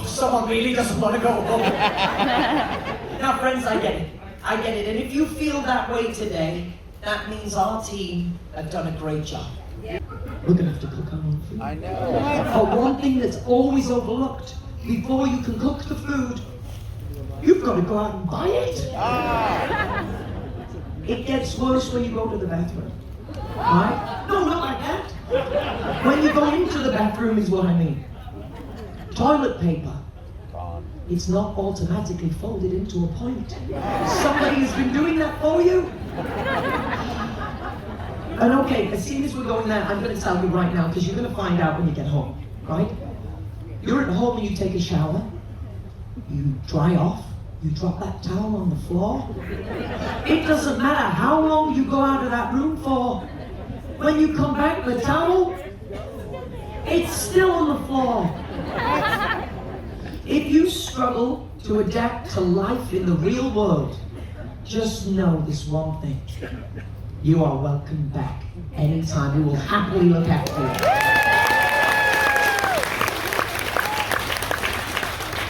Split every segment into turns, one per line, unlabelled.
Someone really doesn't want to go home. Now, friends, I get it. I get it. And if you feel that way today, that means our team have done a great job. We're going to have to cook our own food.
I know.
But one thing that's always overlooked, before you can cook the food, you've got to go out and buy it. It gets worse when you go to the bathroom. Right? No, not like that. When you go into the bathroom is what I mean. Toilet paper. It's not automatically folded into a point. Somebody has been doing that for you. And okay, as soon as we're going there, I'm going to tell you right now, because you're going to find out when you get home, right? You're at home and you take a shower, you dry off, you drop that towel on the floor. It doesn't matter how long you go out of that room for. When you come back, the towel, it's still on the floor. If you struggle to adapt to life in the real world, just know this one thing. You are welcome back anytime. We will happily look after you.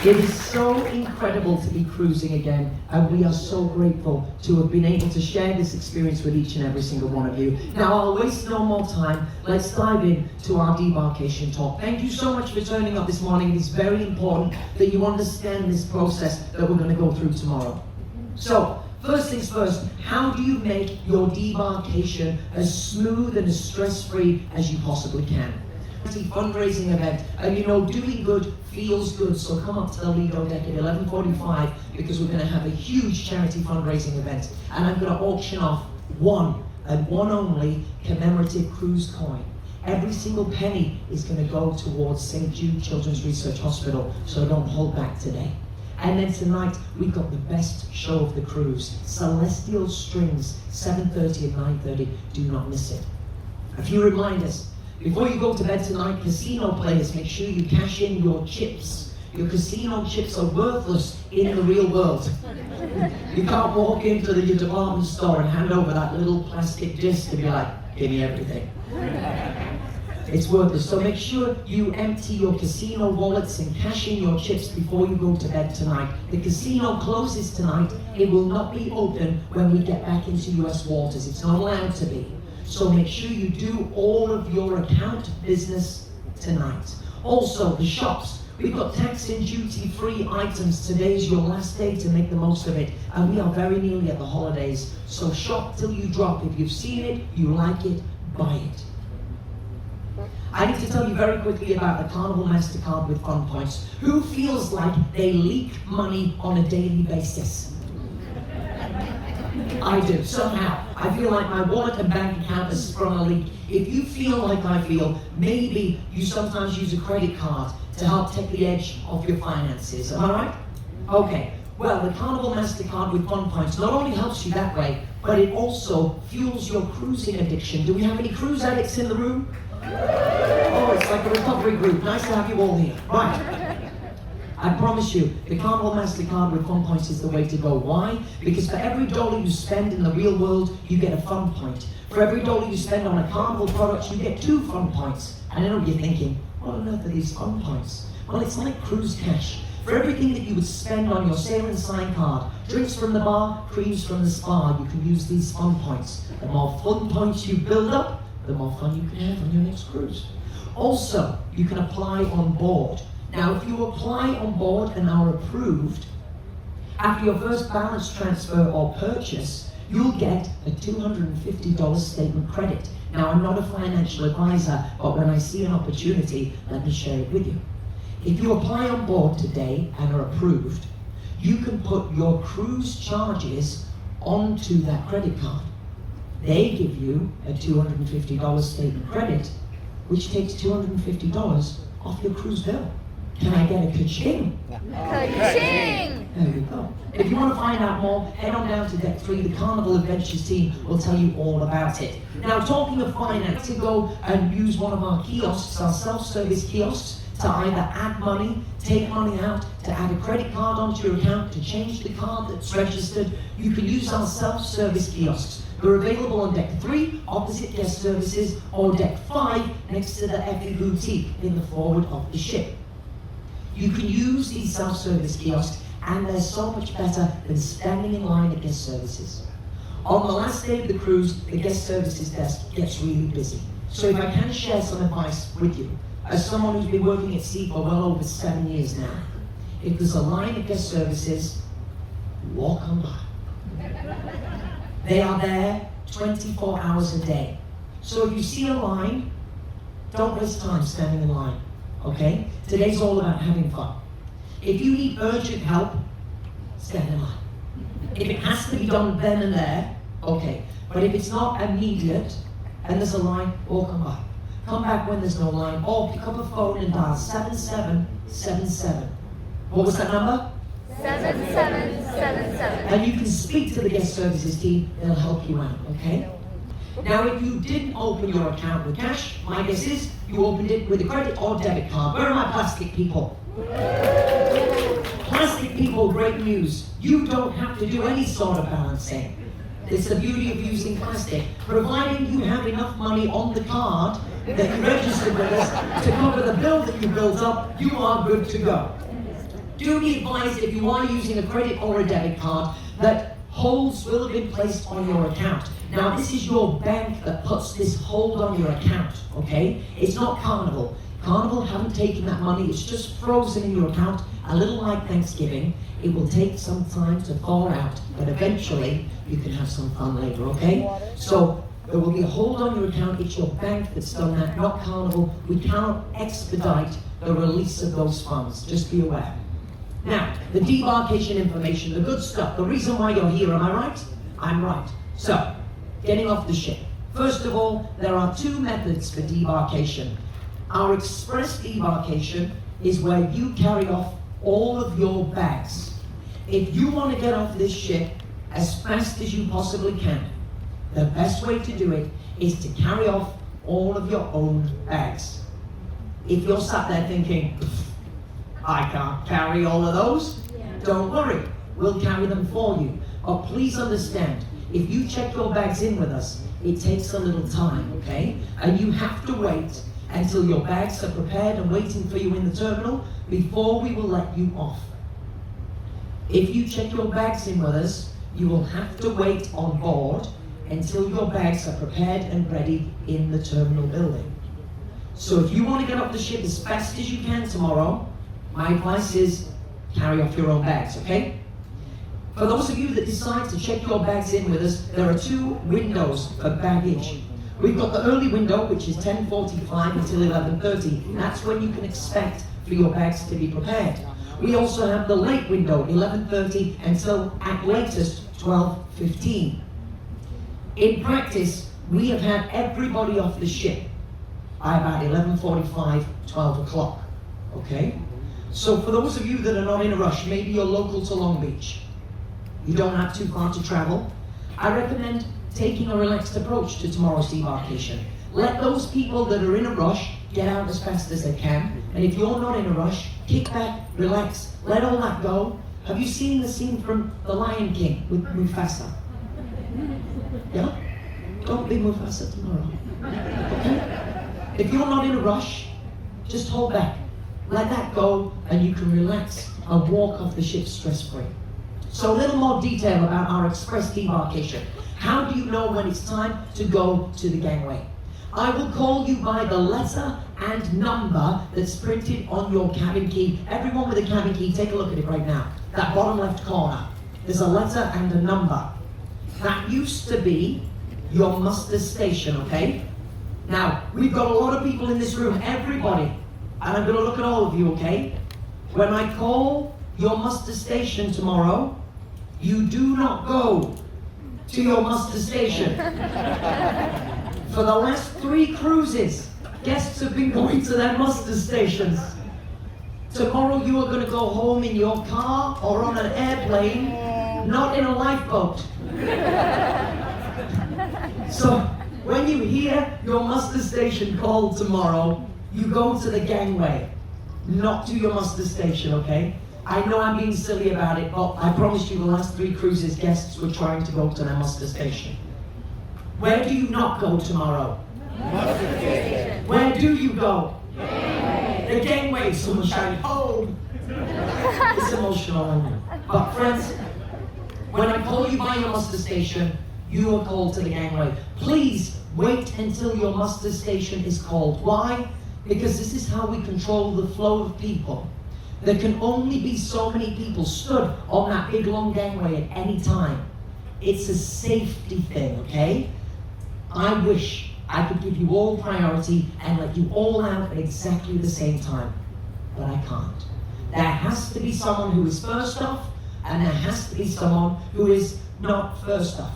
It is so incredible to be cruising again, and we are so grateful to have been able to share this experience with each and every single one of you. Now, I'll waste no more time. Let's dive in to our debarkation talk. Thank you so much for turning up this morning. It is very important that you understand this process that we're going to go through tomorrow. So, first things first, how do you make your debarkation as smooth and as stress-free as you possibly can? It's a fundraising event, and you know, doing good feels good, so come up to the Lido deck at 11:45 because we're going to have a huge charity fundraising event, and I'm going to auction off one, and one only, commemorative cruise coin. Every single penny is going to go towards St. Jude Children's Research Hospital, so don't hold back today. And then tonight, we've got the best show of the cruise, Celestial Strings, 7:30 and 9:30. Do not miss it. A few reminders. Before you go to bed tonight, casino players, make sure you cash in your chips. Your casino chips are worthless in the real world. You can't walk into your department store and hand over that little plastic disc and be like, give me everything. It's worthless. So make sure you empty your casino wallets and cash in your chips before you go to bed tonight. The casino closes tonight. It will not be open when we get back into US waters. It's not allowed to be. So make sure you do all of your account business tonight. Also, the shops. We've got tax and duty-free items. Today's your last day to make the most of it. And we are very nearly at the holidays. So shop till you drop. If you've seen it, you like it, buy it. I need to tell you very quickly about the Carnival Mastercard with Fun Points. Who feels like they leak money on a daily basis? I do, somehow. I feel like my wallet and bank account has sprung a leak. If you feel like I feel, maybe you sometimes use a credit card to help take the edge off your finances. Am I right? Okay. Well, the Carnival Mastercard with Fun Points not only helps you that way, but it also fuels your cruising addiction. Do we have any cruise addicts in the room? Oh, it's like a recovery group. Nice to have you all here. Right. I promise you, the Carnival Mastercard with Fun Points is the way to go. Why? Because for every dollar you spend in the real world, you get a fun point. For every dollar you spend on a Carnival product, you get 2 fun points. And I know you're thinking, what on earth are these fun points? Well, it's like cruise cash. For everything that you would spend on your sail and sign card, drinks from the bar, creams from the spa, you can use these fun points. The more fun points you build up, the more fun you can have on your next cruise. Also, you can apply on board. Now, if you apply on board and are approved, after your first balance transfer or purchase, you'll get a $250 statement credit. Now, I'm not a financial advisor, but when I see an opportunity, let me share it with you. If you apply on board today and are approved, you can put your cruise charges onto that credit card. They give you a $250 statement credit, which takes $250 off your cruise bill. Can I get a ka-ching?
Ka-ching!
There we go. If you want to find out more, head on down to Deck 3. The Carnival Adventures team will tell you all about it. Now, talking of finance, to go and use one of our kiosks, our self-service kiosks, to either add money, take money out, to add a credit card onto your account, to change the card that's registered, you can use our self-service kiosks. They're available on Deck 3, opposite guest services, or Deck 5, next to the Effie Boutique in the forward of the ship. You can use these self-service kiosks, and they're so much better than standing in line at guest services. On the last day of the cruise, the guest services desk gets really busy. So if I can share some advice with you, as someone who's been working at sea for well over 7 years now, if there's a line at guest services, walk on by. They are there 24 hours a day. So if you see a line, don't waste time standing in line, okay? Today's all about having fun. If you need urgent help, stand in line. If it has to be done then and there, okay. But if it's not immediate and there's a line, walk on by. Come back when there's no line, or pick up a phone and dial 7777. What was that number?
7777.
And you can speak to the guest services team, they'll help you out, okay? Now, if you didn't open your account with cash, my guess is you opened it with a credit or debit card. Where are my plastic people? Plastic people, great news. You don't have to do any sort of balancing. It's the beauty of using plastic. Providing you have enough money on the card that you registered with us to cover the bill that you built up, you are good to go. Do be advised if you are using a credit or a debit card that holds will have been placed on your account. Now, this is your bank that puts this hold on your account, okay? It's not Carnival. Carnival haven't taken that money, it's just frozen in your account, a little like Thanksgiving. It will take some time to thaw out, but eventually you can have some fun later, okay? So there will be a hold on your account, it's your bank that's done that, not Carnival. We cannot expedite the release of those funds, just be aware. Now, the debarkation information, the good stuff, the reason why you're here, am I right? I'm right. So, getting off the ship. First of all, there are two methods for debarkation. Our express debarkation is where you carry off all of your bags. If you want to get off this ship as fast as you possibly can, the best way to do it is to carry off all of your own bags. If you're sat there thinking, I can't carry all of those, don't worry, we'll carry them for you. But please understand, if you check your bags in with us, it takes a little time, okay? And you have to wait until your bags are prepared and waiting for you in the terminal before we will let you off. If you check your bags in with us, you will have to wait on board until your bags are prepared and ready in the terminal building. So if you want to get off the ship as fast as you can tomorrow, my advice is carry off your own bags, okay? For those of you that decide to check your bags in with us, there are two windows for baggage. We've got the early window, which is 10:45 until 11:30. That's when you can expect for your bags to be prepared. We also have the late window, 11:30 until at latest 12:15. In practice, we have had everybody off the ship by about 11:45, 12 o'clock, okay? So for those of you that are not in a rush, maybe you're local to Long Beach, you don't have too far to travel, I recommend taking a relaxed approach to tomorrow's debarkation. Let those people that are in a rush get out as fast as they can, and if you're not in a rush, kick back, relax, let all that go. Have you seen the scene from The Lion King with Mufasa? Yeah? Don't be Mufasa tomorrow. Okay? If you're not in a rush, just hold back. Let that go, and you can relax and walk off the ship stress-free. So a little more detail about our express debarkation. How do you know when it's time to go to the gangway? I will call you by the letter and number that's printed on your cabin key. Everyone with a cabin key, take a look at it right now. That bottom left corner. There's a letter and a number. That used to be your muster station, okay? Now, we've got a lot of people in this room, everybody, and I'm going to look at all of you, okay? When I call your muster station tomorrow, you do not go to your muster station. For the last 3 cruises, guests have been going to their muster stations. Tomorrow you are going to go home in your car or on an airplane, not in a lifeboat. So when you hear your muster station called tomorrow, you go to the gangway, not to your muster station, okay? I know I'm being silly about it, but I promise you the last 3 cruises, guests were trying to go to their muster station. Where do you not go tomorrow?
Muster station.
Where do you go?
Gangway.
The gangway. Someone shouting, home, It's emotional, I know. But friends, when I call you by your muster station, you are called to the gangway. Please wait until your muster station is called. Why? Because this is how we control the flow of people. There can only be so many people stood on that big long gangway at any time. It's a safety thing, okay? I wish I could give you all priority and let you all out at exactly the same time, but I can't. There has to be someone who is first off, and there has to be someone who is not first off.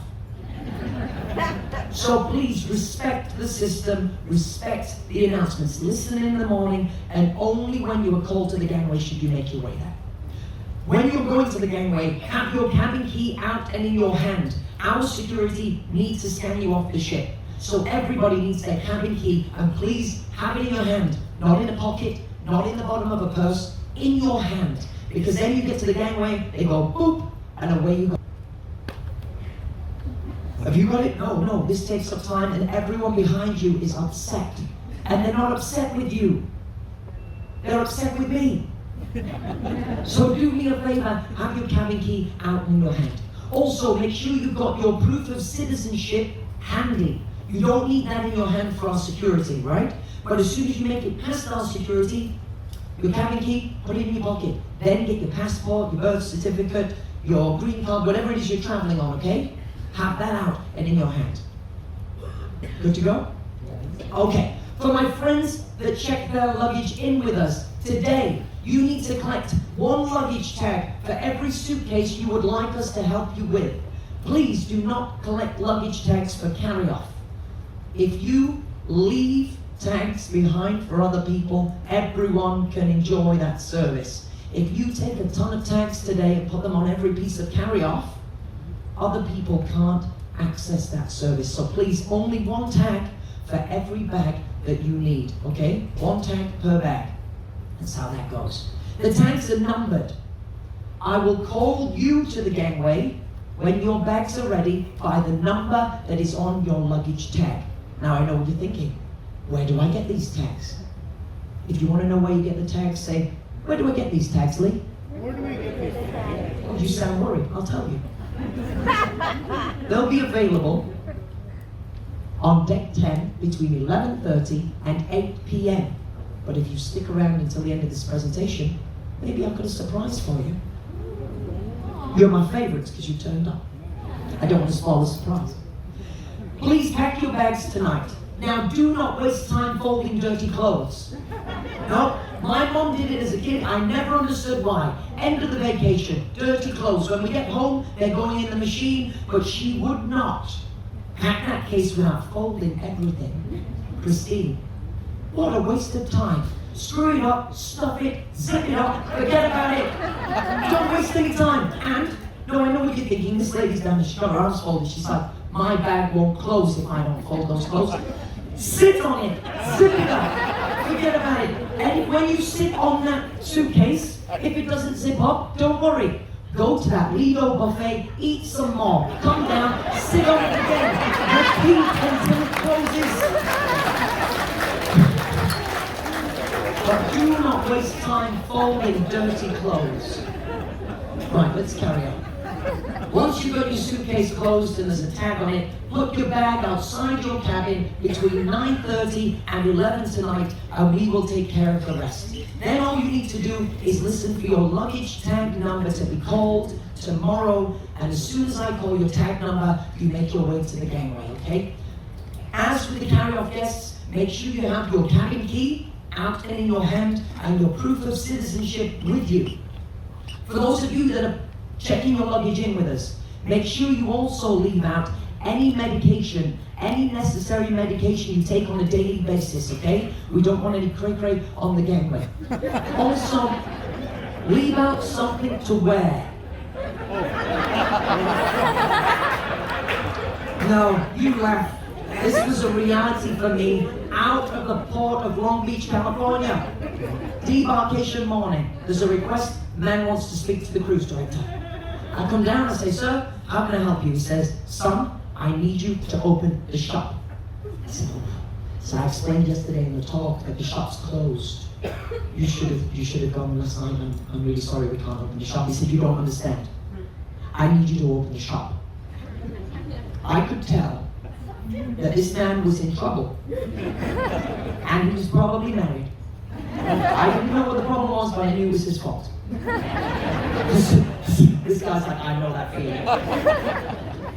So please respect the system, respect the announcements. Listen in the morning, and only when you are called to the gangway should you make your way there. When you're going to the gangway, have your cabin key out and in your hand. Our security needs to scan you off the ship. So everybody needs their cabin key, and please have it in your hand, not in a pocket, not in the bottom of a purse, in your hand. Because then you get to the gangway, they go boop, and away you go. Have you got it? No, this takes up time, and everyone behind you is upset. And they're not upset with you. They're upset with me. So do me a favor, have your cabin key out in your hand. Also, make sure you've got your proof of citizenship handy. You don't need that in your hand for our security, right? But as soon as you make it past our security, your cabin key, put it in your pocket. Then get your passport, your birth certificate, your green card, whatever it is you're traveling on, okay? Have that out and in your hand. Good to go? Okay. For my friends that check their luggage in with us, today you need to collect one luggage tag for every suitcase you would like us to help you with. Please do not collect luggage tags for carry-off. If you leave tags behind for other people, everyone can enjoy that service. If you take a ton of tags today and put them on every piece of carry-off, other people can't access that service. So please, only one tag for every bag that you need, okay? One tag per bag. That's how that goes. The tags are numbered. I will call you to the gangway when your bags are ready by the number that is on your luggage tag. Now I know what you're thinking. Where do I get these tags? If you want to know where you get the tags, say, where do I get these tags, Lee?
Where do we get these tags?
Oh, you sound worried. I'll tell you. They'll be available on deck 10 between 11:30 and 8 p.m. But if you stick around until the end of this presentation, maybe I've got a surprise for you. You're my favorites because you turned up. I don't want to spoil the surprise. Please pack your bags tonight. Now, do not waste time folding dirty clothes. No, my mom did it as a kid. I never understood why. End of the vacation, dirty clothes. When we get home, they're going in the machine, but she would not pack that case without folding everything. Christine, what a waste of time. Screw it up, stuff it, zip it up, forget about it. Don't waste any time. And, no, I know what you're thinking. This lady's down the street, her arms folded. She's like, my bag won't close if I don't fold those clothes. Sit on it, zip it up, forget about it. And when you sit on that suitcase, if it doesn't zip up, don't worry. Go to that Lido buffet, eat some more, come down, sit on it again, repeat until it closes. But do not waste time folding dirty clothes. Right, let's carry on. Once you've got your suitcase closed and there's a tag on it, put your bag outside your cabin between 9:30 and 11 tonight, and we will take care of the rest. Then all you need to do is listen for your luggage tag number to be called tomorrow, and as soon as I call your tag number, you make your way to the gangway, okay? As with the carry-off guests, make sure you have your cabin key out and in your hand and your proof of citizenship with you. For those of you that are checking your luggage in with us, make sure you also leave out any medication, any necessary medication you take on a daily basis, okay? We don't want any cray-cray on the gangway. Also, leave out something to wear. No, you laugh. This was a reality for me out of the port of Long Beach, California. Debarkation morning. There's a request, man wants to speak to the cruise director. I come down and say, sir, how can I help you? He says, son, I need you to open the shop. I said, oh. So I explained yesterday in the talk that the shop's closed. You should have gone last night. I'm really sorry we can't open the shop. He said, you don't understand. I need you to open the shop. I could tell that this man was in trouble. And he was probably married. I didn't know what the problem was, but I knew it was his fault. This guy's like, I know that feeling.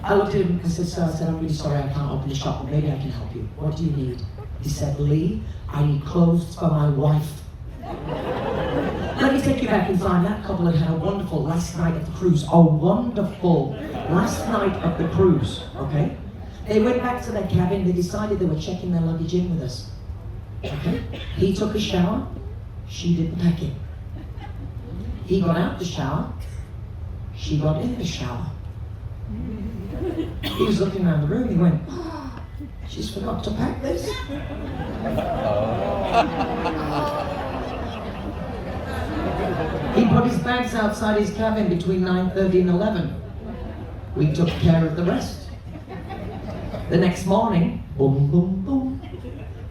I looked at him and said, sir, I'm really sorry I can't open the shop, but maybe I can help you. What do you need? He said, Lee, I need clothes for my wife. Let me take you back in time. That couple had a wonderful last night of the cruise. A wonderful last night of the cruise, okay? They went back to their cabin. They decided they were checking their luggage in with us. Okay? He took a shower. She did the packing. He got out the shower. She got in the shower. He was looking around the room. He went, she's forgot to pack this. He put his bags outside his cabin between 9:30 and 11. We took care of the rest. The next morning, boom, boom, boom.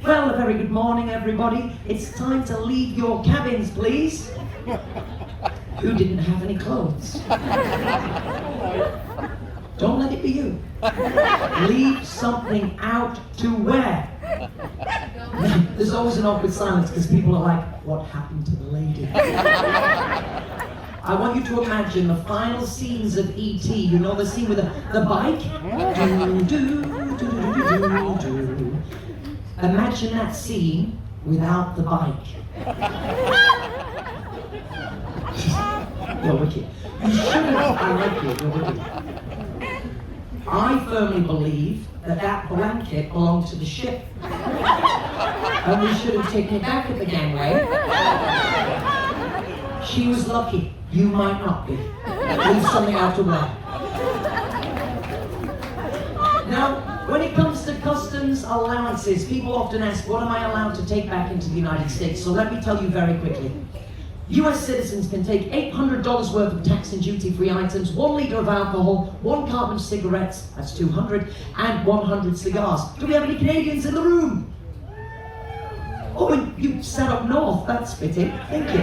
Well, a very good morning, everybody. It's time to leave your cabins, please. Who didn't have any clothes? Don't let it be you. Leave something out to wear. There's always an awkward silence because people are like, what happened to the lady? I want you to imagine the final scenes of E.T. You know the scene with the bike? Do, do, do, do, do. Imagine that scene without the bike. You're wicked. You shouldn't. I like you. You're wicked. I firmly believe that blanket belonged to the ship. And we should have taken it back at the gangway. She was lucky. You might not be. Leave something out to wear. Now, when it comes to customs allowances, people often ask, what am I allowed to take back into the United States? So let me tell you very quickly. US citizens can take $800 worth of tax and duty-free items, 1 liter of alcohol, 1 carton of cigarettes, that's 200, and 100 cigars. Do we have any Canadians in the room? Oh, and you sat up north, that's fitting. Thank you.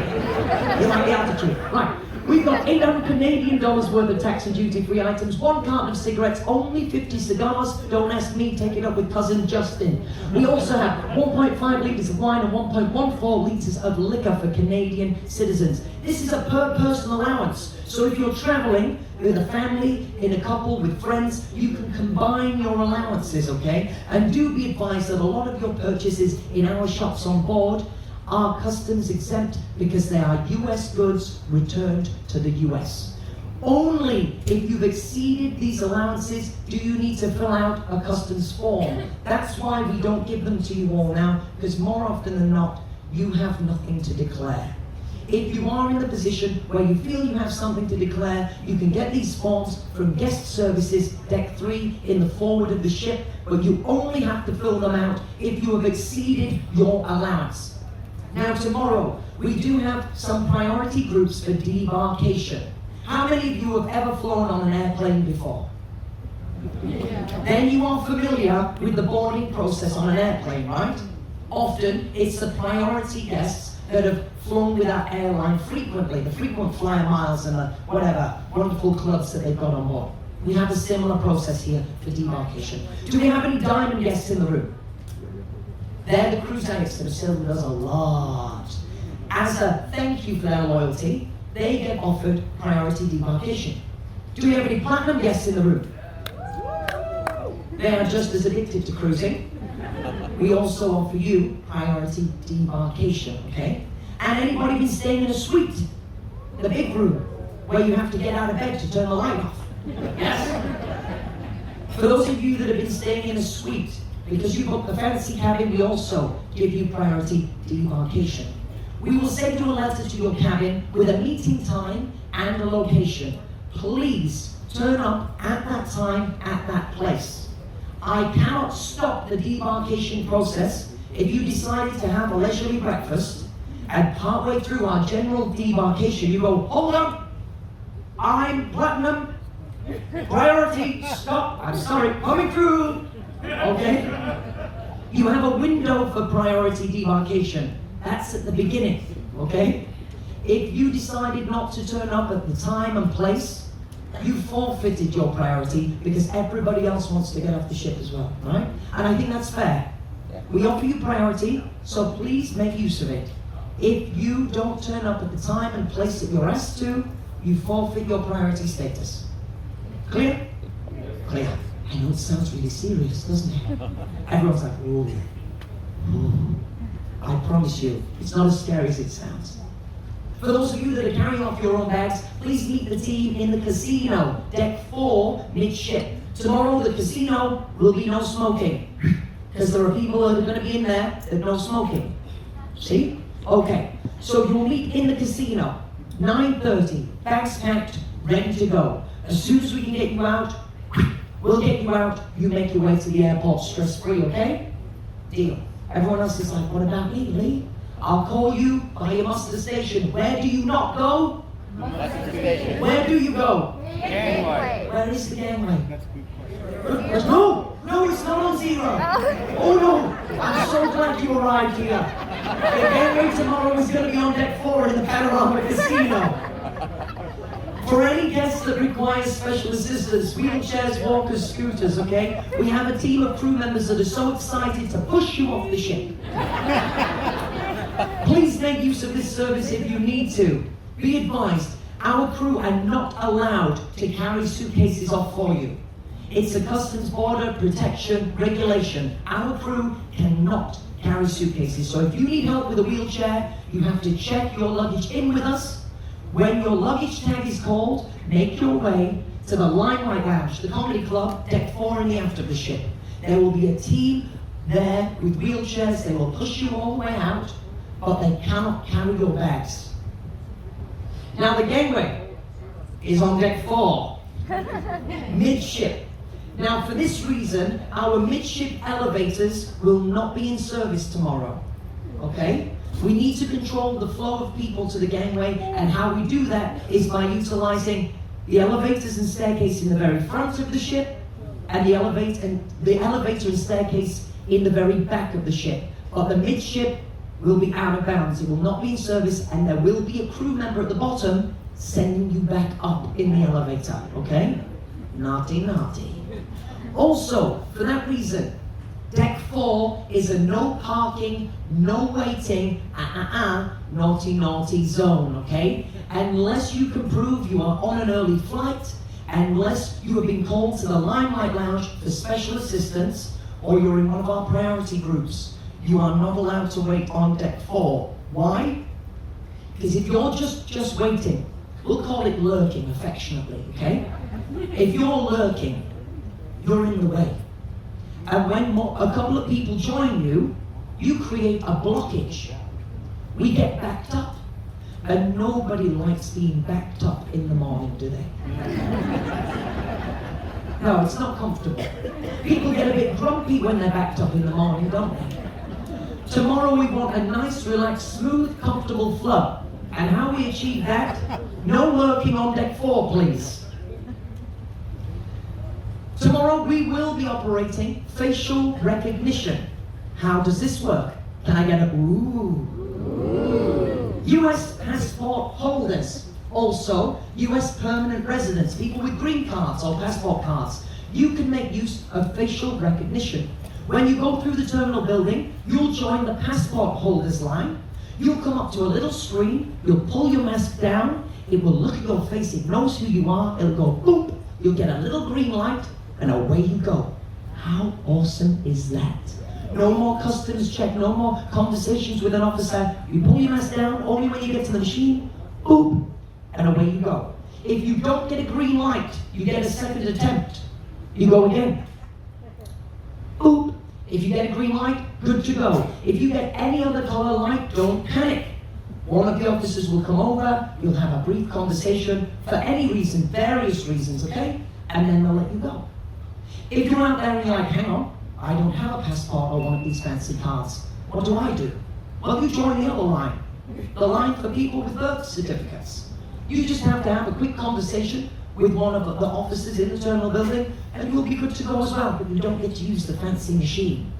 You like the altitude. Right. We've got $800 Canadian worth of tax and duty-free items, 1 carton of cigarettes, only 50 cigars. Don't ask me, take it up with cousin Justin. We also have 1.5 litres of wine and 1.14 litres of liquor for Canadian citizens. This is a per-person allowance. So if you're traveling with a family, in a couple, with friends, you can combine your allowances, okay? And do be advised that a lot of your purchases in our shops on board are customs exempt because they are US goods returned to the US. Only if you've exceeded these allowances do you need to fill out a customs form. That's why we don't give them to you all now, because more often than not, you have nothing to declare. If you are in the position where you feel you have something to declare, you can get these forms from guest services, deck 3, in the forward of the ship, but you only have to fill them out if you have exceeded your allowance. Now tomorrow, we do have some priority groups for debarkation. How many of you have ever flown on an airplane before? Yeah. Then you are familiar with the boarding process on an airplane, right? Often, it's the priority guests that have flown with our airline frequently, the frequent flyer miles and the whatever wonderful clubs that they've got on board. We have a similar process here for debarkation. Do we have any diamond guests in the room? They're the cruise adicts that have sailed with us a lot. As a thank you for their loyalty, they get offered priority debarkation. Do we have any platinum guests in the room? They are just as addicted to cruising. We also offer you priority debarkation, okay? And anybody been staying in a suite? The big room, where you have to get out of bed to turn the light off? Yes? For those of you that have been staying in a suite, because you booked the fancy cabin, we also give you priority debarkation. We will send you a letter to your cabin with a meeting time and a location. Please turn up at that time at that place. I cannot stop the debarkation process if you decided to have a leisurely breakfast and partway through our general debarkation you go, hold on, I'm platinum, priority, stop, I'm sorry, coming through. Okay? You have a window for priority debarkation. That's at the beginning, okay? If you decided not to turn up at the time and place, you forfeited your priority because everybody else wants to get off the ship as well, right? And I think that's fair. We offer you priority, so please make use of it. If you don't turn up at the time and place that you're asked to, you forfeit your priority status. Clear? Clear. I know it sounds really serious, doesn't it? Everyone's like, ooh. Ooh. I promise you, it's not as scary as it sounds. For those of you that are carrying off your own bags, please meet the team in the casino, deck 4, midship. Tomorrow, the casino will be no smoking. Because there are people that are going to be in there that no smoking. See? Okay. So you'll meet in the casino, 9:30, bags packed, ready to go. As soon as we can get you out, we'll get you out. You make your way to the airport stress-free, okay? Deal. Everyone else is like, what about me, Lee? I'll call you by your muster station. Where do you not go?
Muster station.
Where do you go?
Gangway.
Where is the gangway? No, it's not on 0. Oh no, I'm so glad you arrived here. The gangway tomorrow is going to be on deck 4 in the Panorama Casino. For any guests that require special assistance, wheelchairs, walkers, scooters, okay? We have a team of crew members that are so excited to push you off the ship. Please make use of this service if you need to. Be advised, our crew are not allowed to carry suitcases off for you. It's a customs border protection regulation. Our crew cannot carry suitcases. So if you need help with a wheelchair, you have to check your luggage in with us. When your luggage tag is called, make your way to the Limelight Lounge, the comedy club, deck 4 in the aft of the ship. There will be a team there with wheelchairs. They will push you all the way out, but they cannot carry your bags. Now the gangway is on deck 4, midship. Now for this reason, our midship elevators will not be in service tomorrow, okay? We need to control the flow of people to the gangway, and how we do that is by utilizing the elevators and staircase in the very front of the ship, and the elevator and staircase in the very back of the ship. But the midship will be out of bounds. It will not be in service, and there will be a crew member at the bottom sending you back up in the elevator, okay? Naughty, naughty. Also, for that reason, deck 4 is a no parking, no waiting, naughty, naughty zone, okay? Unless you can prove you are on an early flight, unless you have been called to the Limelight Lounge for special assistance, or you're in one of our priority groups, you are not allowed to wait on deck 4. Why? Because if you're just waiting, we'll call it lurking affectionately, okay? If you're lurking, you're in the way. And when a couple of people join you, you create a blockage. We get backed up. And nobody likes being backed up in the morning, do they? No, it's not comfortable. People get a bit grumpy when they're backed up in the morning, don't they? Tomorrow we want a nice, relaxed, smooth, comfortable flow. And how we achieve that? No lurking on deck 4, please. Tomorrow we will be operating facial recognition. How does this work? Can I get a ooh? US passport holders, also US permanent residents, people with green cards or passport cards, you can make use of facial recognition. When you go through the terminal building, you'll join the passport holders line. You'll come up to a little screen, you'll pull your mask down, it will look at your face, it knows who you are, it'll go boop, you'll get a little green light, and away you go. How awesome is that? No more customs check, no more conversations with an officer. You pull your mask down, only when you get to the machine, boop, and away you go. If you don't get a green light, you get a second attempt. You go again. Boop. If you get a green light, good to go. If you get any other color light, don't panic. One of the officers will come over, you'll have a brief conversation for any reason, various reasons, okay? And then they'll let you go. If you're out there and you're like, hang on, I don't have a passport or one of these fancy cards, what do I do? Well, you join the other line, the line for people with birth certificates. You just have to have a quick conversation with one of the officers in the terminal building, and you'll be good to go as well, but you don't get to use the fancy machine.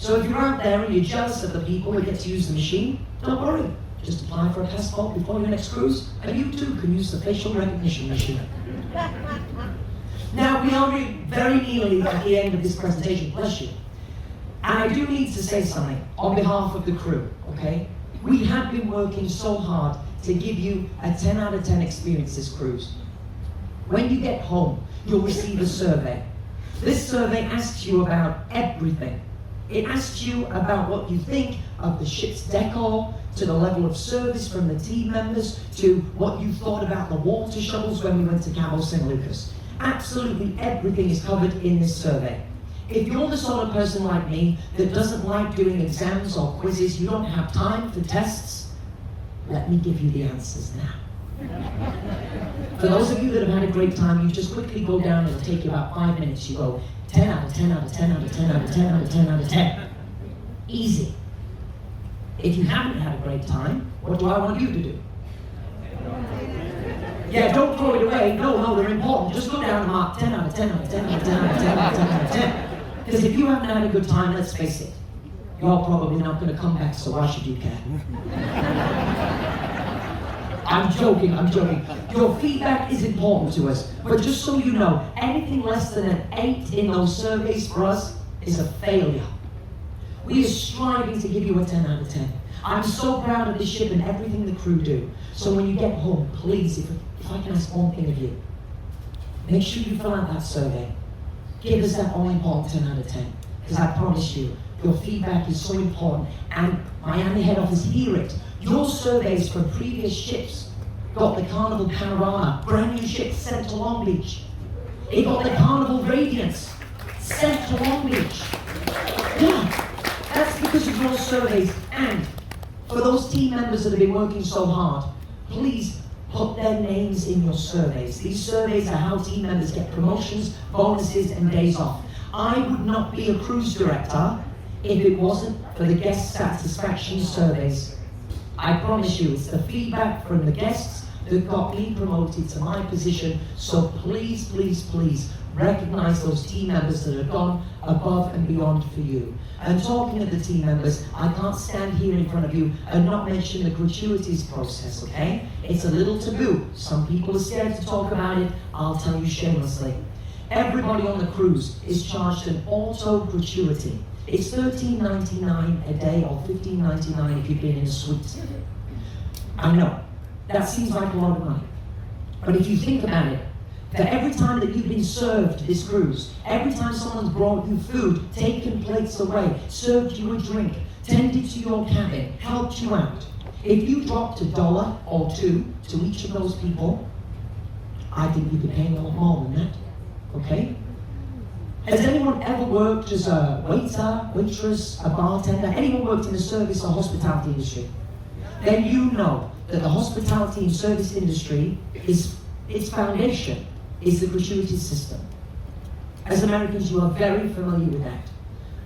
So if you're out there and you're jealous of the people that get to use the machine, don't worry. Just apply for a passport before your next cruise, and you too can use the facial recognition machine. Now, we are very nearly at the end of this presentation, bless you. And I do need to say something on behalf of the crew, okay? We have been working so hard to give you a 10 out of 10 experience this cruise. When you get home, you'll receive a survey. This survey asks you about everything. It asks you about what you think of the ship's decor, to the level of service from the team members, to what you thought about the water shuttles when we went to Cabo San Lucas. Absolutely everything is covered in this survey. If you're the sort of person like me that doesn't like doing exams or quizzes, you don't have time for tests, let me give you the answers now. For those of you that have had a great time, you just quickly go down, it'll take you about 5 minutes. You go 10 out of 10 out of 10 out of 10 out of 10 out of 10 out of 10. Easy. If you haven't had a great time, what do I want you to do? Yeah, don't throw it away. No, they're important. Just go down and mark 10 out of 10 out of 10 out of 10 out of 10 out of 10 out of 10. Because if you haven't had a good time, let's face it, you're probably not going to come back, so why should you care? I'm joking. Your feedback is important to us. But just so you know, anything less than an 8 in those surveys for us is a failure. We are striving to give you a 10 out of 10. I'm so proud of the ship and everything the crew do. So when you get home, please, if I can ask one thing of you, make sure you fill out that survey. Give us that all-important 10 out of 10. Because I promise you, your feedback is so important, and Miami head office hear it. Your surveys from previous ships got the Carnival Panorama, brand new ship sent to Long Beach. It got the Carnival Radiance sent to Long Beach. Yeah, that's because of your surveys. And for those team members that have been working so hard, please put their names in your surveys. These surveys are how team members get promotions, bonuses, and days off. I would not be a cruise director if it wasn't for the guest satisfaction surveys. I promise you, it's the feedback from the guests that got me promoted to my position. So please, please, please recognize those team members that have gone above and beyond for you. And talking of the team members, I can't stand here in front of you and not mention the gratuities process, okay? It's a little taboo. Some people are scared to talk about it. I'll tell you shamelessly. Everybody on the cruise is charged an auto gratuity. It's $13.99 a day or $15.99 if you've been in a suite. I know, that seems like a lot of money. But if you think about it, for every time that you've been served this cruise, every time someone's brought you food, taken plates away, served you a drink, tended to your cabin, helped you out, if you dropped $1 or $2 to each of those people, I think you could pay a lot more than that, okay? Has anyone ever worked as a waiter, waitress, a bartender? Anyone worked in the service or hospitality industry? Then you know that the hospitality and service industry is, its foundation is the gratuities system. As Americans, you are very familiar with that.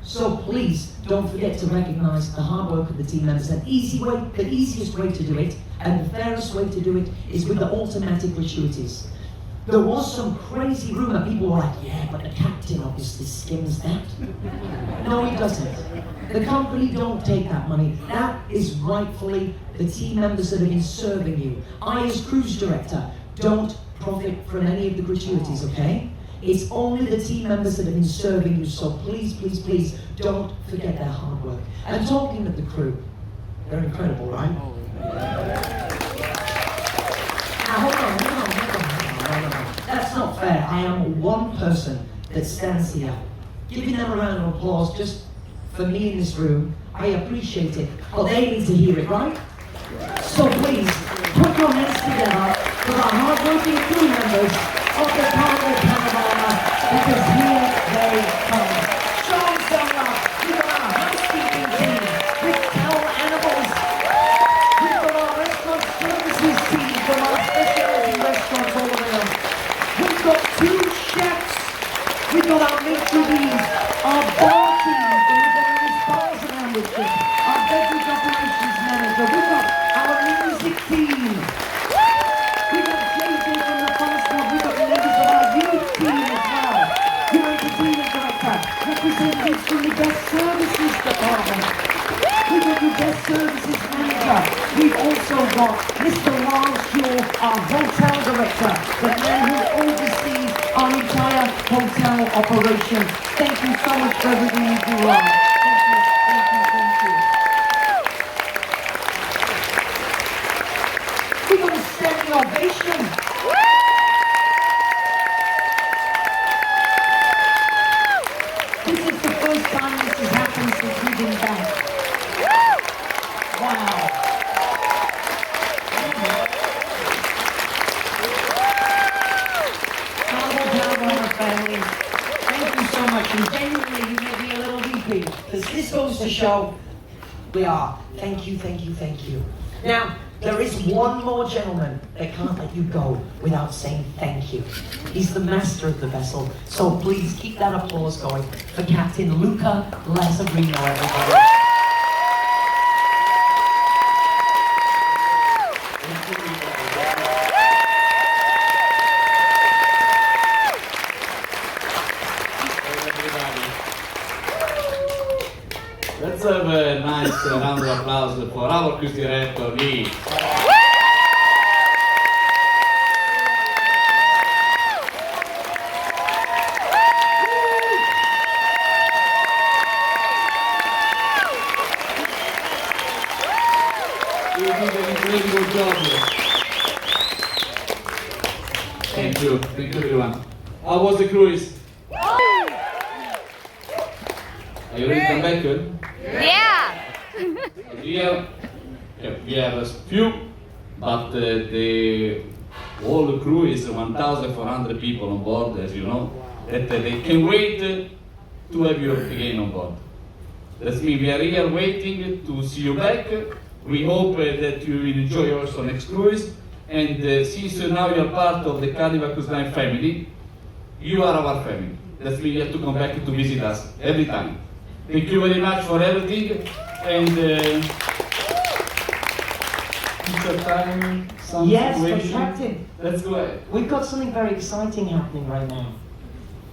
So please don't forget to recognize the hard work of the team members. The easiest way to do it, and the fairest way to do it, is with the automatic gratuities. There was some crazy rumor. People were like, yeah, but the captain obviously skims that. No, he doesn't. The company don't take that money. That is rightfully the team members that have been serving you. I, as cruise director, don't profit from any of the gratuities, okay? It's only the team members that have been serving you, so please, please, please, don't forget their hard work. And talking of the crew, they're incredible, right? Now, hold on. That's not fair. I am one person that stands here. Giving them a round of applause just for me in this room, I appreciate it. But they need to hear it, right? So please, put your hands together for our hard-working crew members of the Carnival Panorama, because here they come. Show them some love. We've got our housekeeping team with towel animals. We've got our restaurant services team from our specialty restaurants all around. We've got 2 chefs. We've got our maitre d's, our bar team, and we've got our bars around this ship, our beverage operations manager. We've got our music team. We've got Jason from the fun squad. We've got the members of our youth services manager. We've also got Mr. Lars Shaw, our hotel director, the man who oversees our entire hotel operation. Thank you so much for everything you do, Lars. Thank you, thank you, thank you. We got a standing ovation. This is the first time this has happened since we've been back. Wow. Carnival Panorama family, thank you so much. And genuinely, you made me a little weepy, because this goes to show we are. Thank you, thank you, thank you. Now, there is one more gentleman that can't let you go without saying thank you. He's the master of the vessel, so please keep that applause going for Captain Luca Lazarino, everybody.
Let's have a nice round of applause for our cruise director, Lee. You did an incredible job. Thank you everyone. How was the cruise? Are you ready to come back?
Yeah.
Here we have a few, but the whole crew is 1,400 people on board, as you know, that they can wait to have you again on board. That means we are here waiting to see you back. We hope that you will enjoy also next cruise, and since now you are part of the Carnival Cruise Line family, you are our family. That means you have to come back to visit us every time. Thank you very much for everything, and future time, some
Yes, but
situation.
Captain,
Let's go ahead.
we've got something very exciting happening right now.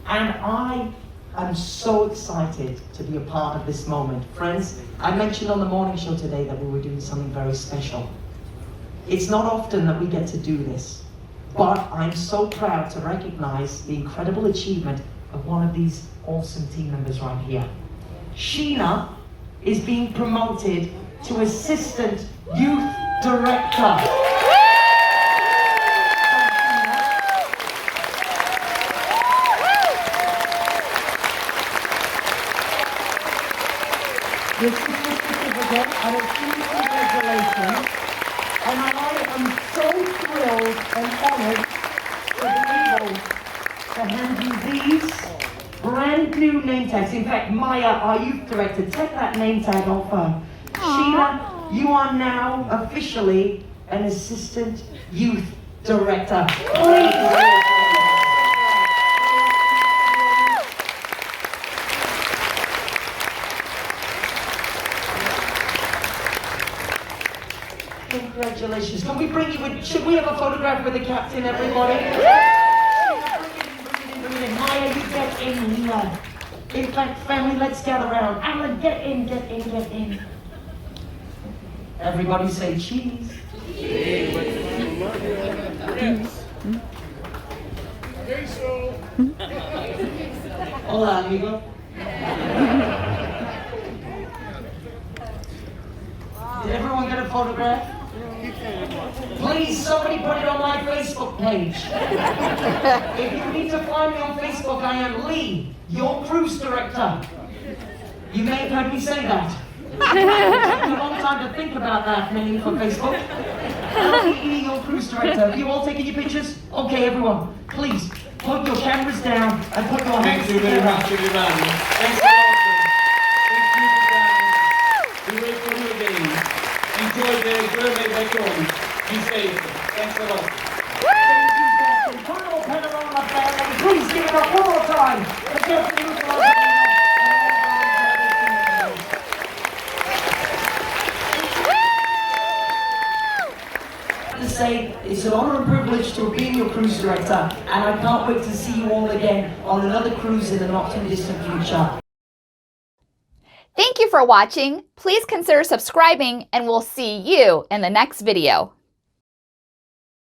And I am so excited to be a part of this moment. Friends, I mentioned on the morning show today that we were doing something very special. It's not often that we get to do this, but I'm so proud to recognize the incredible achievement of one of these awesome team members right here. Sheena is being promoted to Assistant Youth Director. This is the certificate and a huge congratulations. And I am so thrilled and honored to be able to hand you these brand new name tags. In fact, Maya, our youth director, take that name tag off her. Sheena, you are now officially an assistant youth director. Please. Congratulations. Can we bring you in? Should we have a photograph with the captain, everybody? Bring it in. Maya, you get in here. In fact, family, let's gather around. Alan, get in. Everybody say cheese. Hola, amigo. Did everyone get a photograph? Please, somebody put it on my Facebook page. If you need to find me on Facebook, I am Lee, your cruise director. You may have heard me say that. It took me a long time to think about that name for Facebook. Lee, your cruise director. Have you all taken your pictures? Okay, everyone, please put your cameras down and put your hands
Thank you very
together.
much, everybody. Thanks a lot. Thank you, guys. We wait for you again. Enjoy the journey back home. Be safe. Thanks a lot.
Thank you, Captain. Carnival Panorama family. Please give it up one more time. The Captain Luca Lazarino. To say it's an honor and privilege to be your cruise director, and I can't wait to see you all again on another cruise in the not too distant future.
Thank you for watching. Please consider subscribing and we'll see you in the next video.